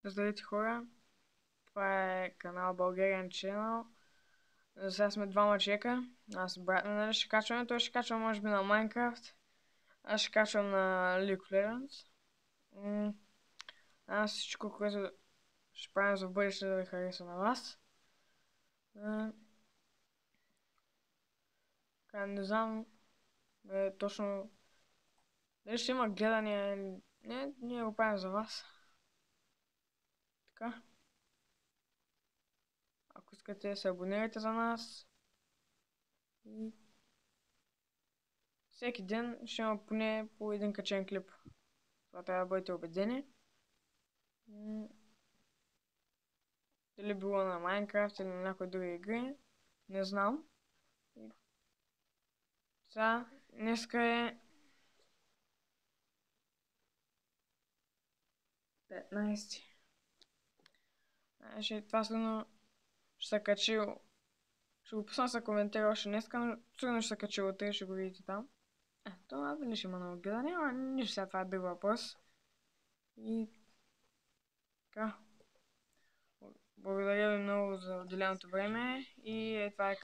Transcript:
Здравейте, хора! Това е канал Bulgarian Channel. Сега сме двама човека. Аз и брат ми, нали, ще качваме. Той ще качва може би на Minecraft. Аз ще качвам на League of Legends. Аз всичко, което ще правим за в бъдеще, да ви хареса на вас. Не знам точно дали ще има гледания или не. Ние го правим за вас. Така. Ако искате, се абонирайте за нас. И всеки ден ще има поне по един качен клип. Това трябва да бъдете убедени. Дали било на Minecraft или на някои други игри, не знам. Сега, днеска е 15. Значи, това сигурно ще се качи. Ще го пусна, се коментира още днеска, но сигурно ще се качи утре, ще го видите там. Това дали ще има много гледане, ама нищо, сега това е друг въпрос. И така. Благодаря ви много за отделеното време и това е край.